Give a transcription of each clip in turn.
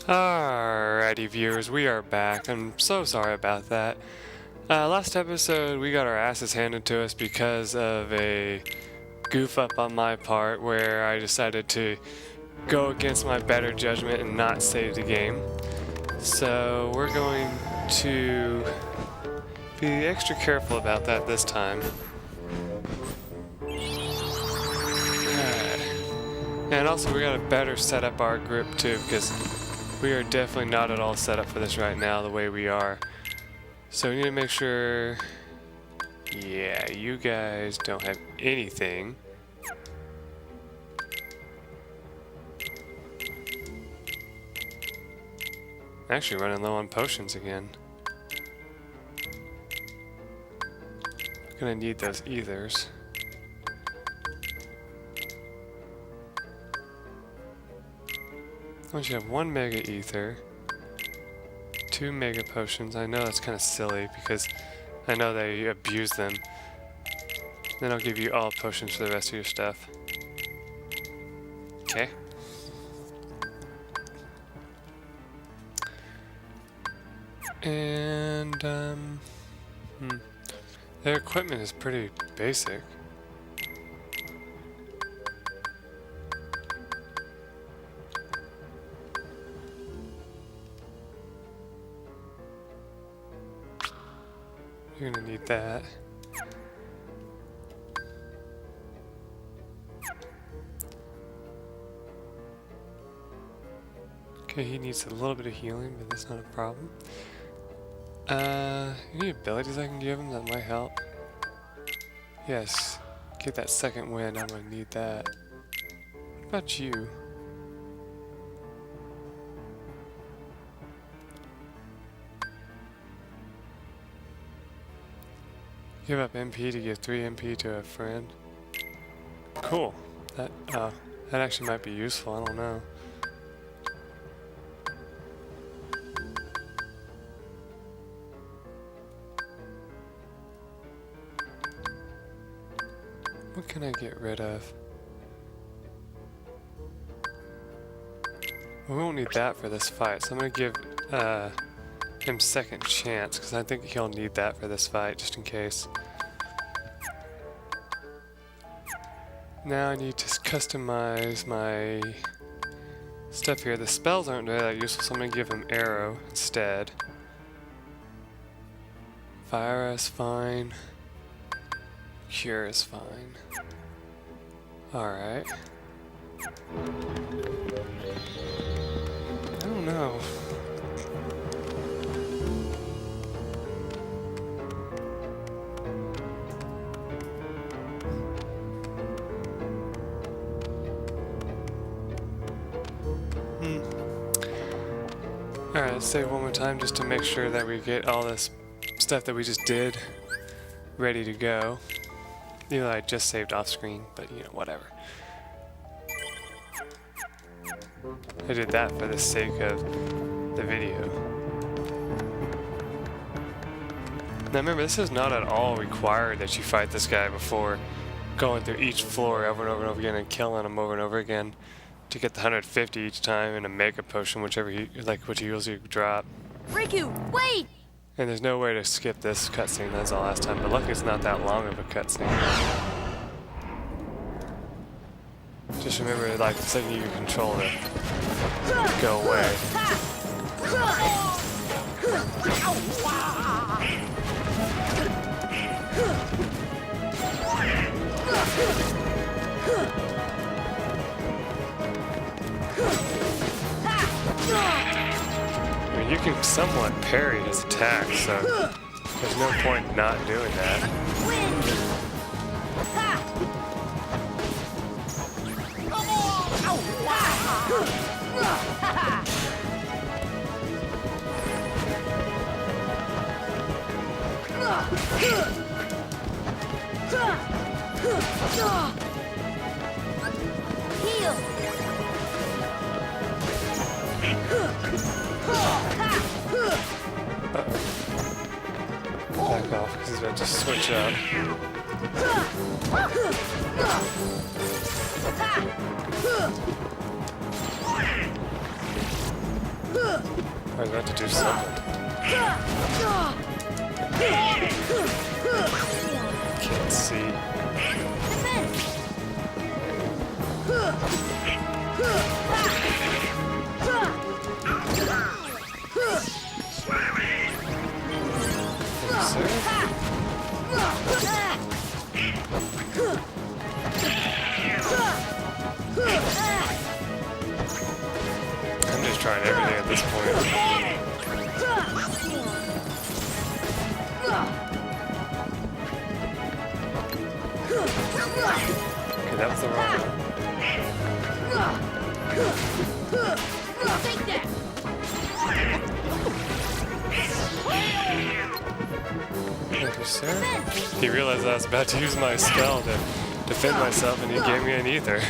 Alrighty viewers, we are back. I'm so sorry about that. Last episode we got our asses handed to us because of a goof up on my part where I decided to go against my better judgment and not save the game. So we're going to be extra careful about that this time. And also we gotta better set up our grip too, because we are definitely not at all set up for this right now the way we are. So we need to make sure, yeah, you guys don't have anything. Actually running low on potions again. Gonna need those ethers. Once you have 1 mega ether, 2 mega potions. I know that's kind of silly because I know they abuse them. Then I'll give you all potions for the rest of your stuff. Okay. And their equipment is pretty basic. You're gonna need that. Okay, he needs a little bit of healing, but that's not a problem. Any abilities I can give him that might help? Yes, get that second wind, I'm gonna need that. What about you? Give up MP to give 3 MP to a friend. Cool. That actually might be useful, I don't know. What can I get rid of? We won't need that for this fight, so I'm gonna give him second chance, because I think he'll need that for this fight, just in case. Now I need to customize my stuff here. The spells aren't really that useful, so I'm going to give him arrow instead. Fire is fine. Cure is fine. Alright. I don't know. Alright, let's save one more time just to make sure that we get all this stuff that we just did ready to go. Even though I just saved off screen, but you know, whatever. I did that for the sake of the video. Now remember, this is not at all required that you fight this guy before going through each floor over and over and over again and killing him over and over again to get the 150 each time and a mega potion, whichever he what you usually drop. Riku, wait! And there's no way to skip this cutscene as the last time, but luckily it's not that long of a cutscene. Just remember, like, the second you control it, go away. I mean, you can somewhat parry his attack, so there's no point in not doing that. Heal! Back off, because he's about to switch up. I was about to do something. Can't see. I'm just trying everything at this point. Okay, that was the wrong one. Take that. Thank you, sir. He realized I was about to use my spell to defend myself, and he gave me an ether.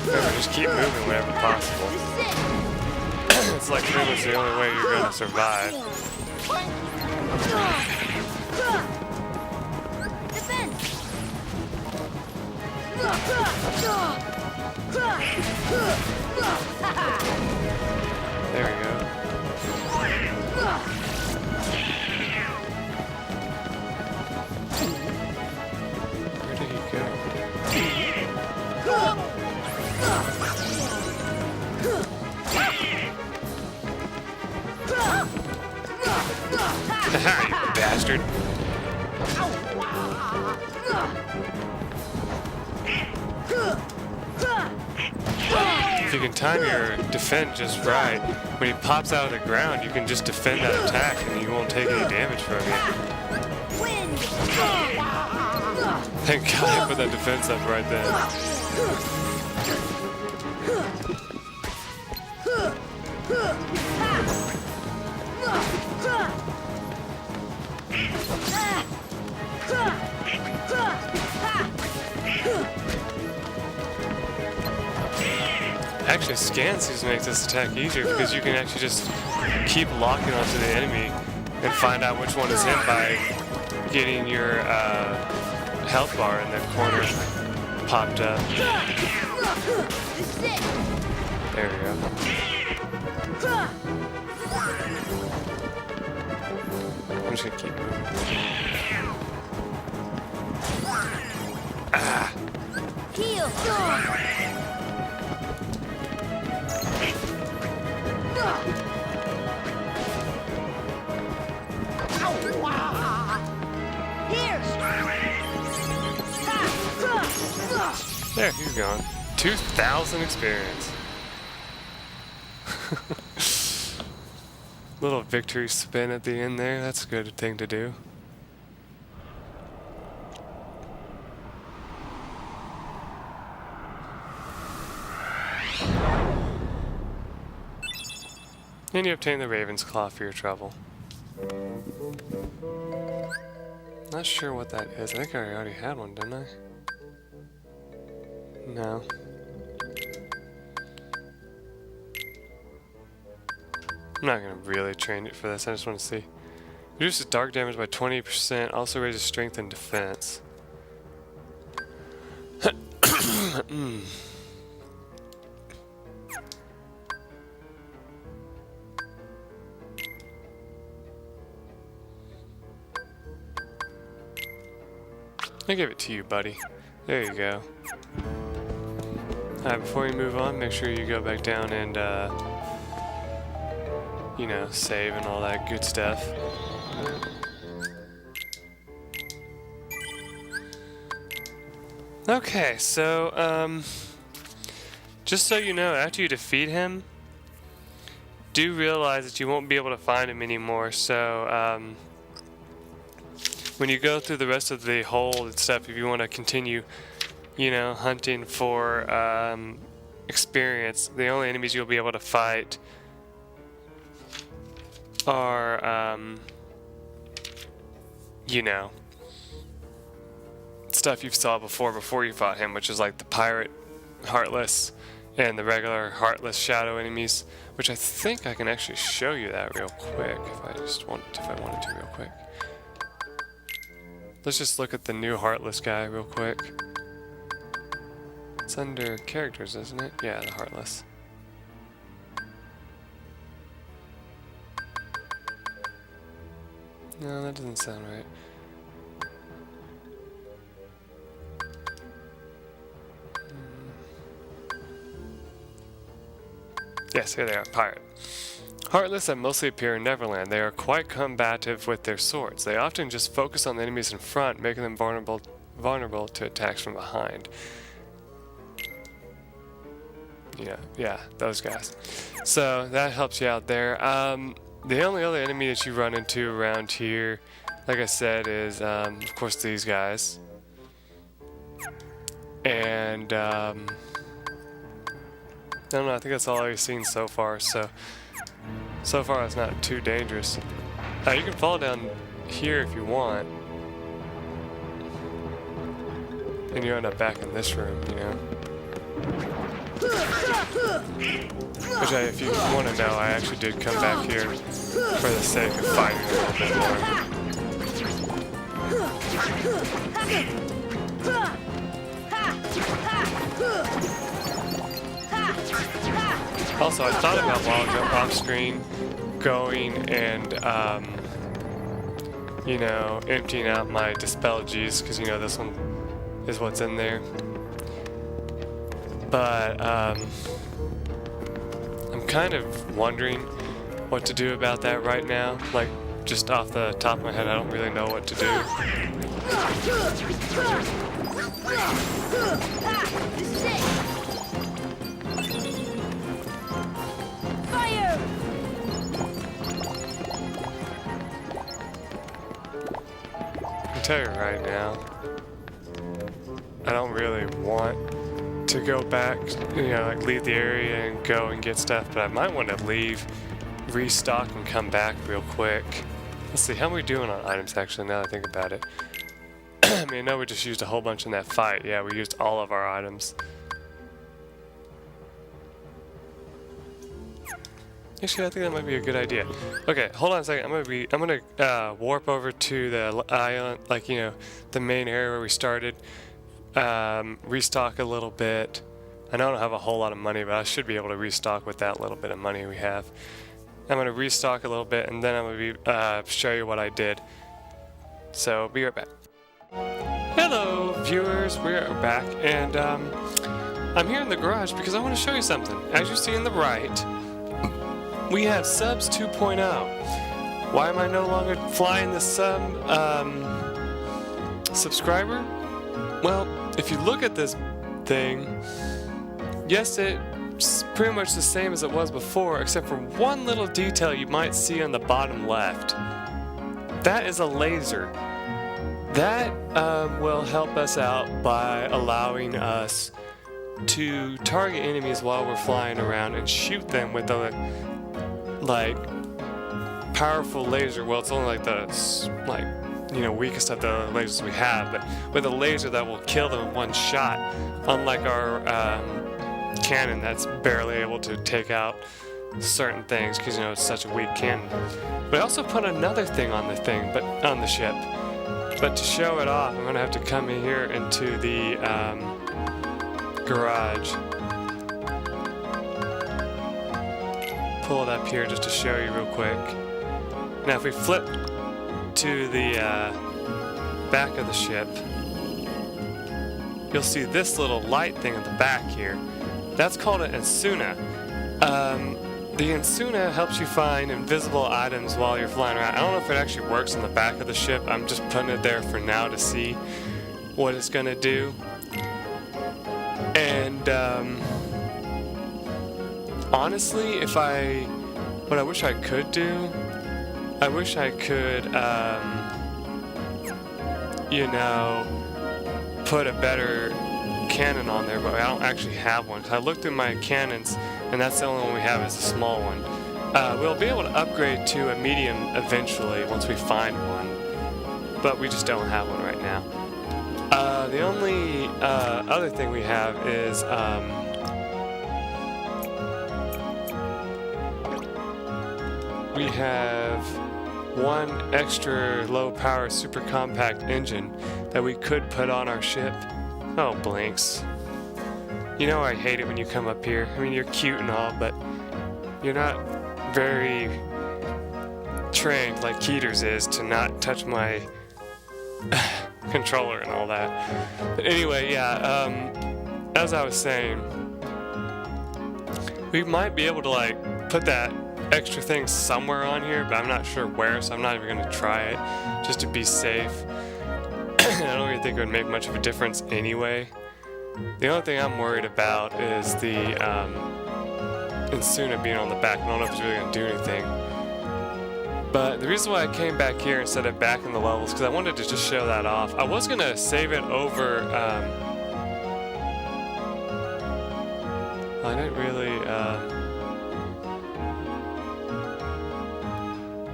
Remember, just keep moving whenever possible. It's like pretty much the only way you're gonna survive. There we go. Where did he go? Haha, you bastard. If you can time your defense just right, when he pops out of the ground, you can just defend that attack and you won't take any damage from it. Thank God I put that defense up right then. Actually, scan season makes this attack easier because you can actually just keep locking onto the enemy and find out which one is him by getting your health bar in the corner popped up. There we go. I'm just gonna keep moving. Ah! Heal. There, he's gone. 2,000 experience. Little victory spin at the end there. That's a good thing to do. And you obtain the Raven's Claw for your trouble. Not sure what that is. I think I already had one, didn't I? No. I'm not gonna really train it for this. I just want to see. Reduces dark damage by 20%. Also raises strength and defense. I give it to you, buddy. There you go. Alright, before you move on, make sure you go back down and, you know, save and all that good stuff. Okay, so, just so you know, after you defeat him, do realize that you won't be able to find him anymore, so, when you go through the rest of the hold and stuff, if you want to continue, you know, hunting for experience, the only enemies you'll be able to fight are, you know, stuff you saw before you fought him, which is like the pirate, Heartless, and the regular heartless shadow enemies, which I think I can actually show you that real quick if I wanted to real quick. Let's just look at the new heartless guy real quick. It's under characters, isn't it? Yeah, the heartless. No, that doesn't sound right. Yes, here they are, pirate. Heartless that mostly appear in Neverland. They are quite combative with their swords. They often just focus on the enemies in front, making them vulnerable to attacks from behind. Yeah, those guys. So that helps you out there. The only other enemy that you run into around here, like I said, is of course these guys. And I don't know, I think that's all I've seen so far, so far it's not too dangerous. You can fall down here if you want. And you end up back in this room, you know. Which if you want to know, I actually did come back here for the sake of fighting a little bit more. Also, I thought about while off screen going and, you know, emptying out my Dispel G's, because, you know, this one is what's in there. But, I'm kind of wondering what to do about that right now. Like, just off the top of my head, I don't really know what to do. I'll tell you right now, I don't really want to go back, you know, like leave the area and go and get stuff, but I might want to leave, restock, and come back real quick. Let's see, how are we doing on items actually now that I think about it? I mean, I know we just used a whole bunch in that fight. Yeah, we used all of our items. Actually, I think that might be a good idea. Okay, hold on a second. I'm gonna warp over to the island, like, you know, the main area where we started. Restock a little bit. I know I don't have a whole lot of money, but I should be able to restock with that little bit of money we have. I'm gonna restock a little bit, and then I'm gonna show you what I did. So be right back. Hello, viewers. We are back, and I'm here in the garage because I want to show you something. As you see on the right, we have subs 2.0. Why am I no longer flying the subscriber? Well, if you look at this thing, yes, it's pretty much the same as it was before, except for one little detail you might see on the bottom left. That is a laser. That will help us out by allowing us to target enemies while we're flying around and shoot them with a powerful laser. Well, it's only like the you know, weakest of the lasers we have, but with a laser that will kill them in one shot, unlike our cannon that's barely able to take out certain things because, you know, it's such a weak cannon. But I also put another thing on the thing, but on the ship. But to show it off, I'm gonna have to come in here into the garage. Pull it up here just to show you real quick. Now, if we flip to the back of the ship, you'll see this little light thing at the back here. That's called an Insuna. The Insuna helps you find invisible items while you're flying around. I don't know if it actually works on the back of the ship. I'm just putting it there for now to see what it's gonna do. And honestly, what I wish I could do, I wish I could, you know, put a better cannon on there, but I don't actually have one. I looked through my cannons, and that's the only one we have is a small one. We'll be able to upgrade to a medium eventually once we find one, but we just don't have one right now. The only other thing we have is we have one extra low power super compact engine that we could put on our ship. Oh, blinks. You know I hate it when you come up here. I mean, you're cute and all, but you're not very trained like Keeters is to not touch my controller and all that. But anyway, yeah, as I was saying, we might be able to like put that extra thing somewhere on here, but I'm not sure where, so I'm not even going to try it just to be safe. I don't even think it would make much of a difference anyway. The only thing I'm worried about is the Insuna being on the back. I don't know if it's really going to do anything. But the reason why I came back here instead of back in the levels, because I wanted to just show that off. I was going to save it over... I didn't really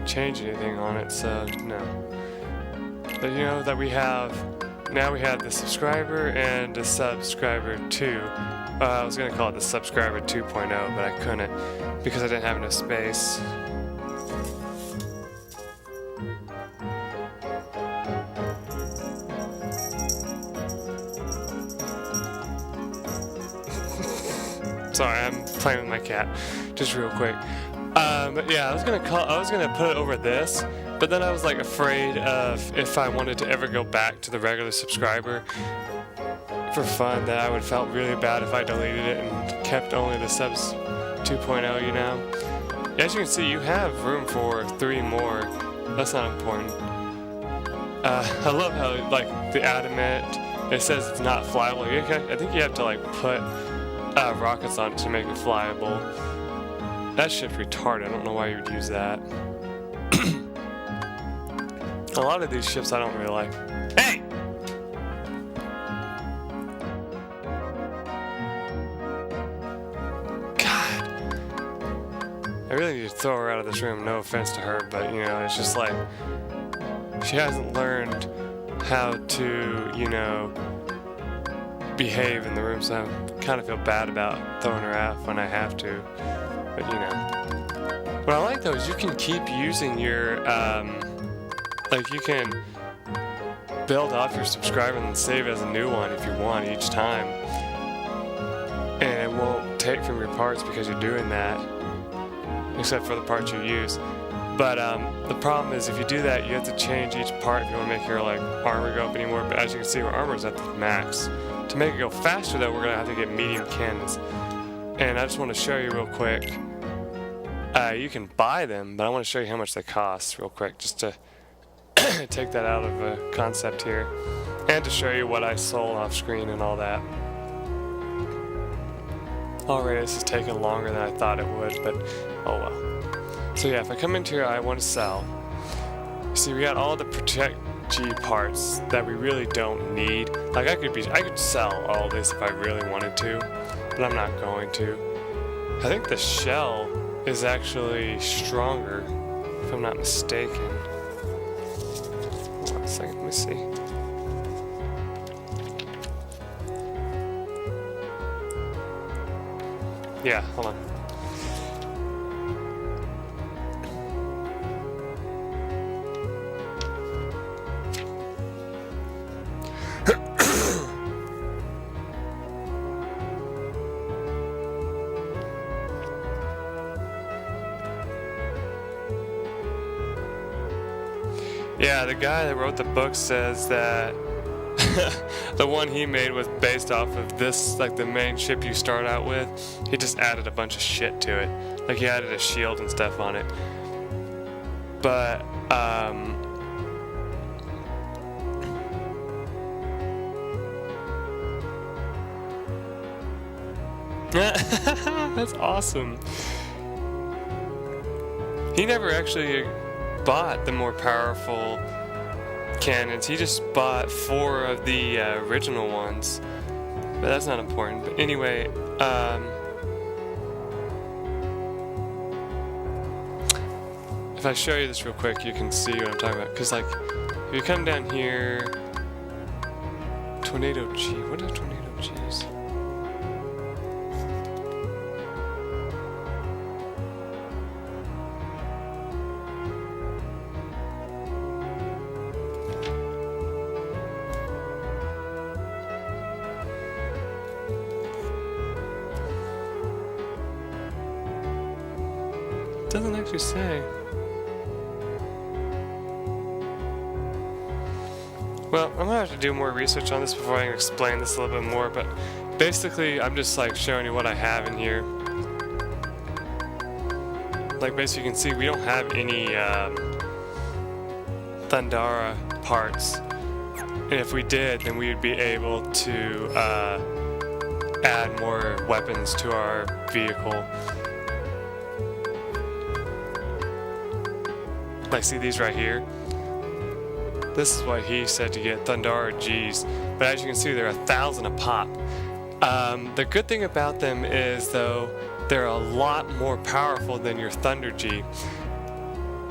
change anything on it, so no. But you know that we have... Now we have the subscriber and the subscriber 2. I was going to call it the subscriber 2.0, but I couldn't because I didn't have enough space. Sorry, I'm playing with my cat, just real quick. But yeah, I was gonna put it over this, but then I was like afraid of if I wanted to ever go back to the regular subscriber for fun, that I would felt really bad if I deleted it and kept only the subs 2.0, you know. As you can see, you have room for 3 more. That's not important. I love how like the adamant, it says it's not flyable. I think you have to like put rockets on it to make it flyable. That shit's retarded. I don't know why you would use that. A lot of these ships I don't really like. Hey! God! I really need to throw her out of this room. No offense to her, but you know, it's just like she hasn't learned how to, you know, behave in the room, so I kind of feel bad about throwing her out when I have to. But you know, what I like though is you can keep using your, like you can build off your subscriber and save it as a new one if you want each time, and it won't take from your parts because you're doing that, except for the parts you use. But the problem is if you do that, you have to change each part if you want to make your like armor go up anymore. But as you can see, our armor is at the max. To make it go faster though, we're gonna have to get medium cannons. And I just want to show you real quick. You can buy them, but I want to show you how much they cost real quick, just to take that out of a concept here, and to show you what I sold off screen and all that. Alright, this is taking longer than I thought it would, but oh well. So yeah, if I come into here, I want to sell. You see, we got all the Protect G parts that we really don't need. Like I could sell all this if I really wanted to, but I'm not going to. I think the shell is actually stronger, if I'm not mistaken. Hold on a second, let me see. Yeah, hold on. Yeah, the guy that wrote the book says that the one he made was based off of this, like the main ship you start out with. He just added a bunch of shit to it. Like he added a shield and stuff on it. But, that's awesome. He never actually bought the more powerful cannons. He just bought 4 of the original ones, but that's not important. But anyway, if I show you this real quick, you can see what I'm talking about. Because like, if you come down here, Tornado G. What are Tornado G's? doesn't actually say. Well, I'm gonna have to do more research on this before I can explain this a little bit more, but basically I'm just like showing you what I have in here. Like basically you can see we don't have any Thundara parts, and if we did, then we would be able to add more weapons to our vehicle. Like see these right here? This is what he said to get, Thundara Gs, but as you can see they're 1,000 a pop. The good thing about them is though, they're a lot more powerful than your Thunder G,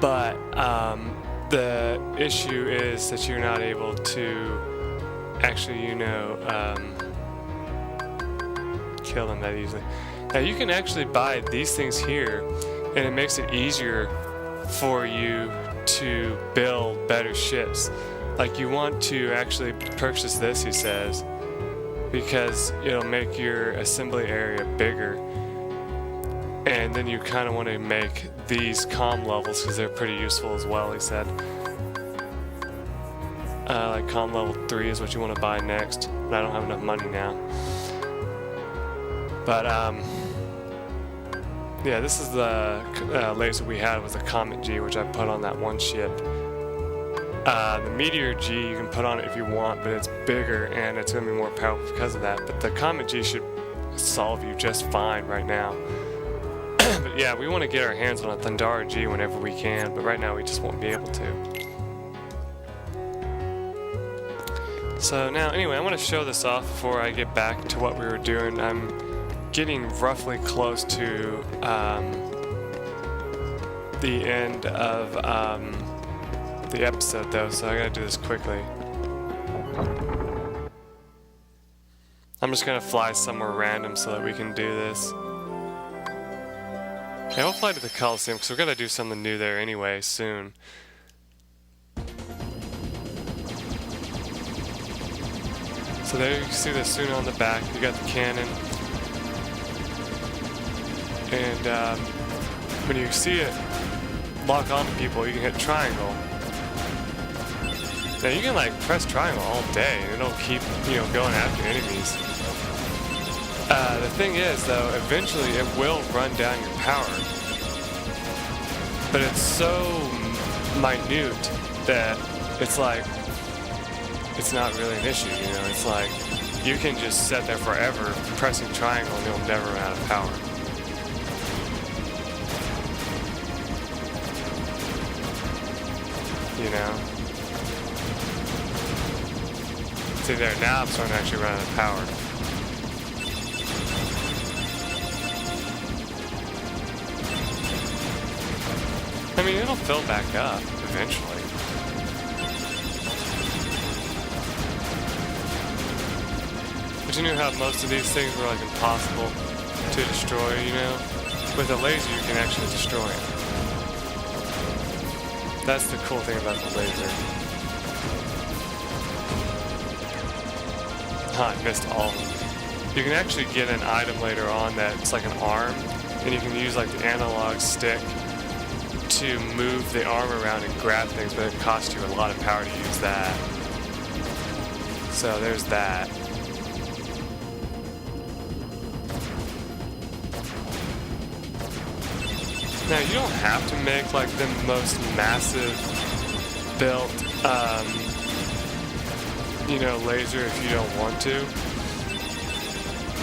but the issue is that you're not able to actually, kill them that easily. Now you can actually buy these things here, and it makes it easier for you to build better ships. Like you want to actually purchase this, he says, because it'll make your assembly area bigger. And then you kind of want to make these comm levels because they're pretty useful as well, he said. Like comm level 3 is what you want to buy next. And I don't have enough money now. But yeah, this is the laser we had was the Comet G, which I put on that one ship. The Meteor G you can put on it if you want, but it's bigger and it's going to be more powerful because of that. But the Comet G should solve you just fine right now. But yeah, we want to get our hands on a Thundara G whenever we can, but right now we just won't be able to. So now, anyway, I want to show this off before I get back to what we were doing. I'm getting roughly close to the end of the episode though, so I gotta do this quickly. I'm just gonna fly somewhere random so that we can do this. Yeah, we'll fly to the Coliseum because we're gonna do something new there anyway soon. So there you can see the Suna on the back. You got the cannon. And when you see it lock onto people, you can hit triangle. Now you can like press triangle all day and it'll keep, going after enemies. The thing is though, eventually it will run down your power. But it's so minute that it's like, it's not really an issue, It's like, you can just sit there forever pressing triangle and you'll never run out of power. See there, now I'm starting to actually run out of power. I mean, it'll fill back up eventually. But you knew how most of these things were like impossible to destroy, With a laser you can actually destroy it. That's the cool thing about the laser. I missed all of them. You can actually get an item later on that's like an arm, and you can use like the analog stick to move the arm around and grab things, but it costs you a lot of power to use that. So there's that. Now you don't have to make like the most massive built laser if you don't want to.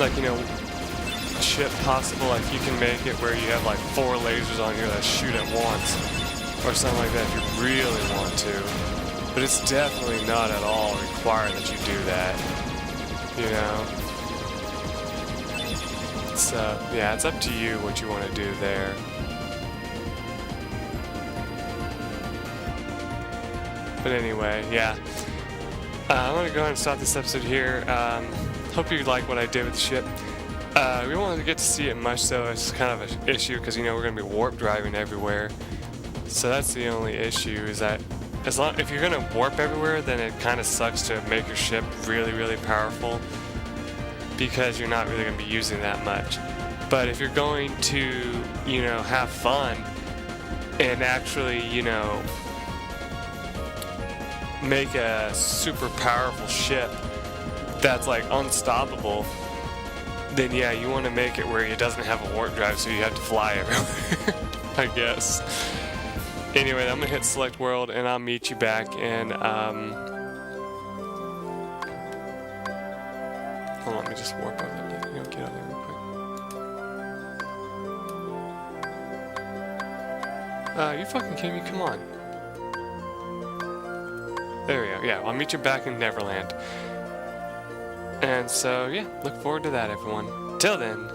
Like, a ship possible, like you can make it where you have like 4 lasers on here that shoot at once or something like that if you really want to. But it's definitely not at all required that you do that, So, yeah, it's up to you what you want to do there. But anyway, yeah. I'm going to go ahead and stop this episode here. Hope you like what I did with the ship. We won't get to see it much, so it's kind of an issue because, we're going to be warp driving everywhere. So that's the only issue, is that if you're going to warp everywhere, then it kind of sucks to make your ship really, really powerful because you're not really going to be using that much. But if you're going to, have fun and actually, you know, make a super powerful ship that's like unstoppable, then yeah, you want to make it where it doesn't have a warp drive, so you have to fly everywhere, I guess. Anyway, I'm gonna hit select world, and I'll meet you back in, hold on, let me just warp up it. You know, get out of there real quick. You fucking kidding me? Come on. There we go. Yeah, I'll meet you back in Neverland. And so, yeah, look forward to that, everyone. Till then.